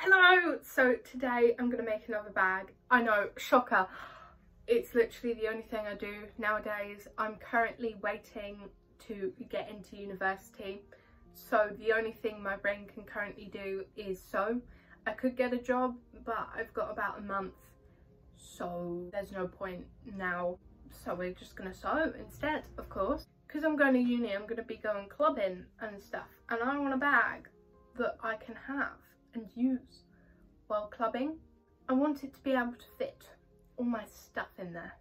Hello! So today I'm going to make another bag. I know, shocker. It's literally the only thing I do nowadays. I'm currently waiting to get into university. So the only thing my brain can currently do is sew. I could get a job, but I've got about a month. So there's no point now. So we're just going to sew instead, of course. Because I'm going to uni, I'm going to be going clubbing and stuff. And I want a bag that I can have and use while clubbing. I want it to be able to fit all my stuff in there,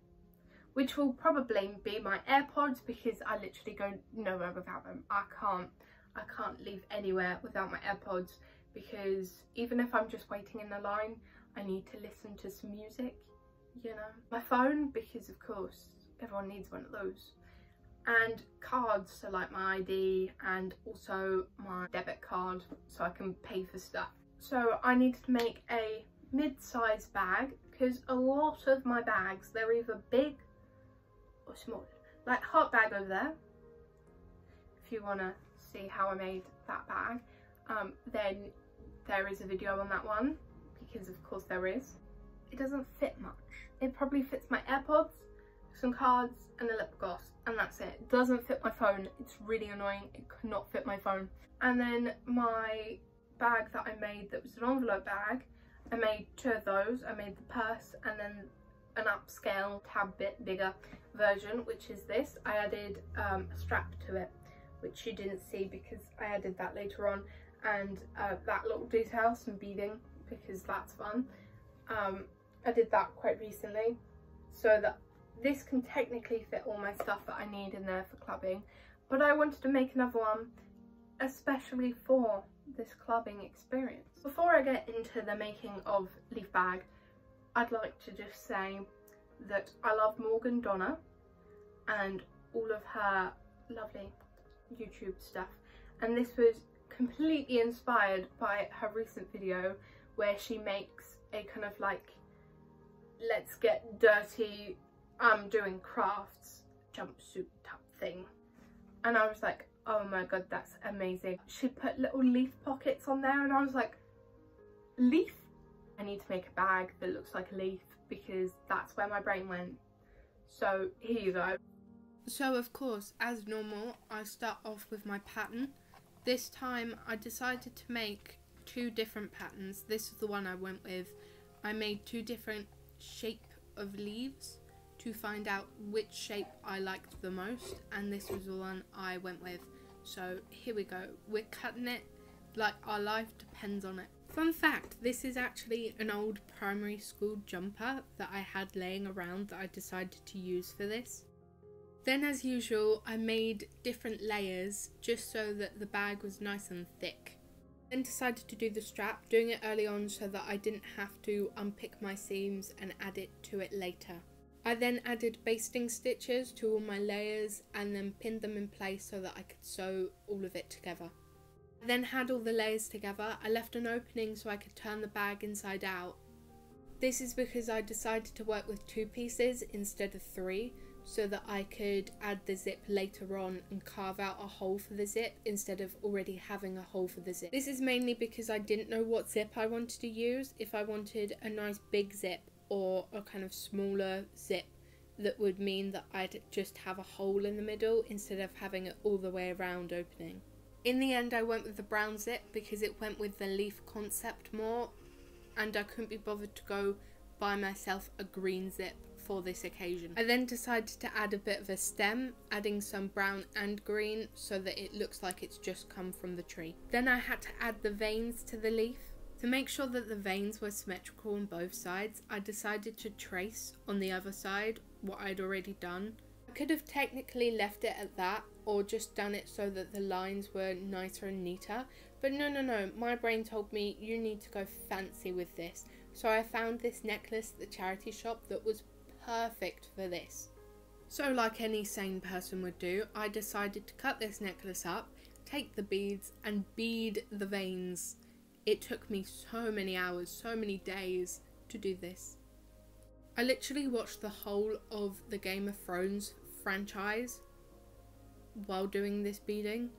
which will probably be my AirPods, because I literally go nowhere without them. I can't leave anywhere without my AirPods, because even if I'm just waiting in the line, I need to listen to some music, you know. My phone, because of course everyone needs one of those, and cards, so like my ID and also my debit card so I can pay for stuff. So I needed to make a mid-size bag, because a lot of my bags, they're either big or small. Like heart bag over there, if you want to see how I made that bag, then there is a video on that one, because of course there is. It doesn't fit much. It probably fits my AirPods, some cards and a lip gloss, and that's it. It doesn't fit my phone. It's really annoying. It could not fit my phone. And then my bag that I made, that was an envelope bag, I made two of those. I made the purse and then an upscale, tad bit bigger version, which is this. I added a strap to it, which you didn't see because I added that later on, and that little detail, some beading, because that's fun. I did that quite recently, so that this can technically fit all my stuff that I need in there for clubbing, but I wanted to make another one especially for this clubbing experience. Before I get into the making of Leaf Bag, I'd like to just say that I love Morgan Donna and all of her lovely YouTube stuff, and this was completely inspired by her recent video where she makes a kind of like, let's get dirty, I'm doing crafts jumpsuit type thing, and I was like, oh my god, that's amazing. She put little leaf pockets on there, and I was like, leaf? I need to make a bag that looks like a leaf, because that's where my brain went. So here you go. So of course, as normal, I start off with my pattern. This time I decided to make two different patterns. This is the one I went with. I made two different shape of leaves to find out which shape I liked the most, and this was the one I went with. So here we go. We're cutting it like our life depends on it. Fun fact, this is actually an old primary school jumper that I had laying around that I decided to use for this. Then as usual, I made different layers just so that the bag was nice and thick. Then decided to do the strap, doing it early on so that I didn't have to unpick my seams and add it to it later. I then added basting stitches to all my layers and then pinned them in place so that I could sew all of it together. I then had all the layers together. I left an opening so I could turn the bag inside out. This is because I decided to work with two pieces instead of three, so that I could add the zip later on and carve out a hole for the zip instead of already having a hole for the zip. This is mainly because I didn't know what zip I wanted to use, if I wanted a nice big zip or a kind of smaller zip that would mean that I'd just have a hole in the middle instead of having it all the way around opening. In the end I went with the brown zip because it went with the leaf concept more, and I couldn't be bothered to go buy myself a green zip for this occasion. I then decided to add a bit of a stem, adding some brown and green so that it looks like it's just come from the tree. Then I had to add the veins to the leaf. To make sure that the veins were symmetrical on both sides, I decided to trace on the other side what I'd already done. I could have technically left it at that, or just done it so that the lines were nicer and neater, but no, my brain told me you need to go fancy with this. So I found this necklace at the charity shop that was perfect for this. So like any sane person would do, I decided to cut this necklace up, take the beads and bead the veins. It took me so many hours, so many days to do this. I literally watched the whole of the Game of Thrones franchise while doing this beading.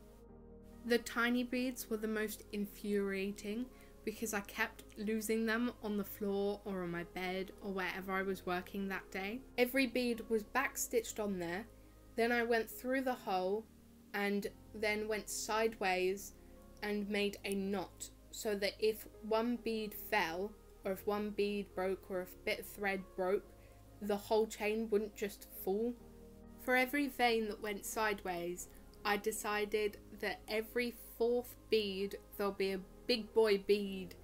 The tiny beads were the most infuriating because I kept losing them on the floor or on my bed or wherever I was working that day. Every bead was back stitched on there. Then I went through the hole and then went sideways and made a knot so that if one bead fell, or if one bead broke, or if a bit of thread broke, the whole chain wouldn't just fall. For every vein that went sideways, I decided that every fourth bead there'll be a big boy bead.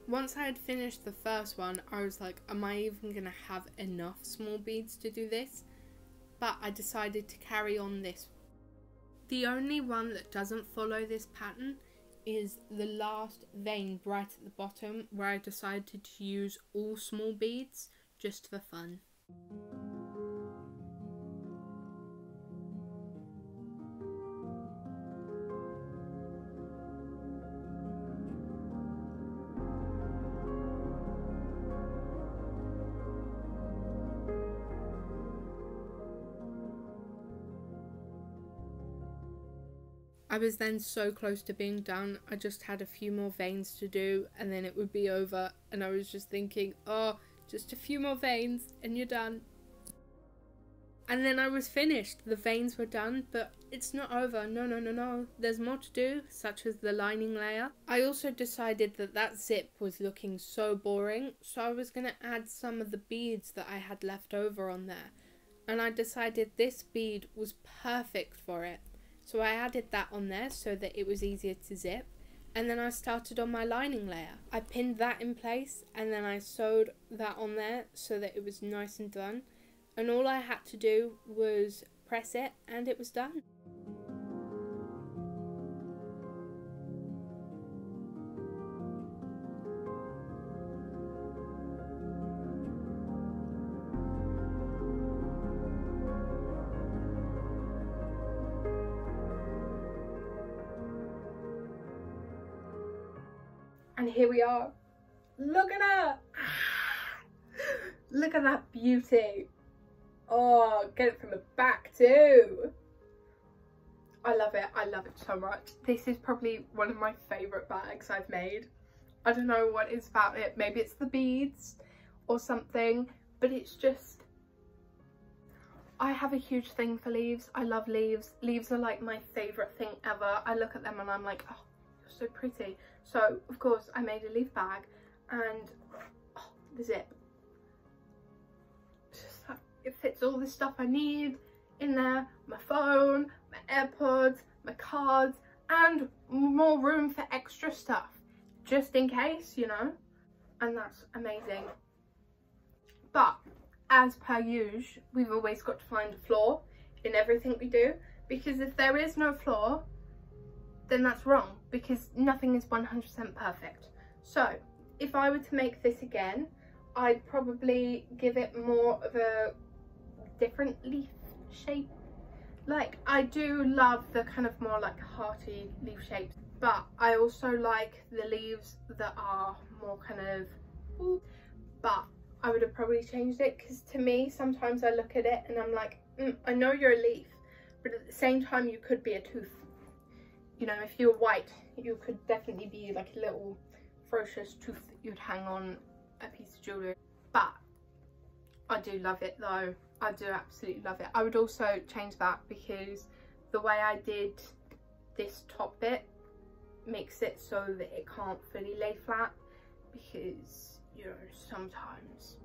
Once I had finished the first one, I was like, am I even gonna have enough small beads to do this? But I decided to carry on this. The only one that doesn't follow this pattern is the last vein right at the bottom, where I decided to use all small beads just for fun. I was then so close to being done. I just had a few more veins to do and then it would be over, and I was just thinking, oh, just a few more veins and you're done. And then I was finished. The veins were done, but it's not over. No. There's more to do, such as the lining layer. I also decided that that zip was looking so boring, so I was going to add some of the beads that I had left over on there. And I decided this bead was perfect for it. So I added that on there so that it was easier to zip. And then I started on my lining layer. I pinned that in place and then I sewed that on there so that it was nice and done. And all I had to do was press it and it was done. And here we are. Look at her! Look at that beauty. Oh, get it from the back too. I love it. I love it so much. This is probably one of my favourite bags I've made. I don't know what it's about it. Maybe it's the beads or something, but it's just... I have a huge thing for leaves. I love leaves. Leaves are like my favourite thing ever. I look at them and I'm like, oh, you're so pretty. So, of course, I made a leaf bag and oh, the zip. Just like, it fits all the stuff I need in there. My phone, my AirPods, my cards, and more room for extra stuff. Just in case, you know. And that's amazing. But, as per usual, we've always got to find a flaw in everything we do. Because if there is no flaw, then that's wrong, because nothing is 100% perfect. So if I were to make this again, I'd probably give it more of a different leaf shape. Like, I do love the kind of more like hearty leaf shapes, but I also like the leaves that are more kind of, but I would have probably changed it, because to me sometimes I look at it and I'm like, I know you're a leaf, but at the same time you could be a tooth. You know, if you're white, you could definitely be like a little ferocious tooth that you'd hang on a piece of jewellery. But I do love it though. I do absolutely love it. I would also change that, because the way I did this top bit makes it so that it can't fully lay flat, because, you know, sometimes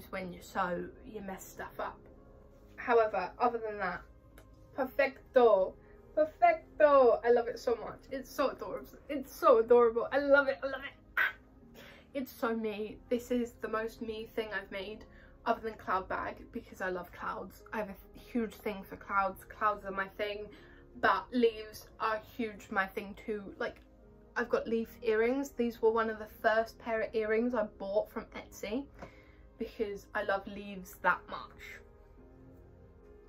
when you sew, you mess stuff up. However, other than that, perfecto. Perfecto! I love it so much. It's so adorable. It's so adorable. I love it. I love it. Ah! It's so me. This is the most me thing I've made, other than cloud bag, because I love clouds. I have a huge thing for clouds. Clouds are my thing, but leaves are huge my thing too. Like, I've got leaf earrings. These were one of the first pair of earrings I bought from Etsy, because I love leaves that much.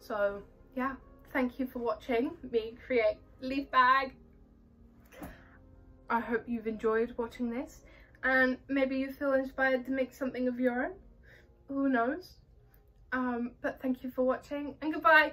So yeah. Thank you for watching me create leaf bag. I hope you've enjoyed watching this, and maybe you feel inspired to make something of your own. Who knows? But thank you for watching, and goodbye.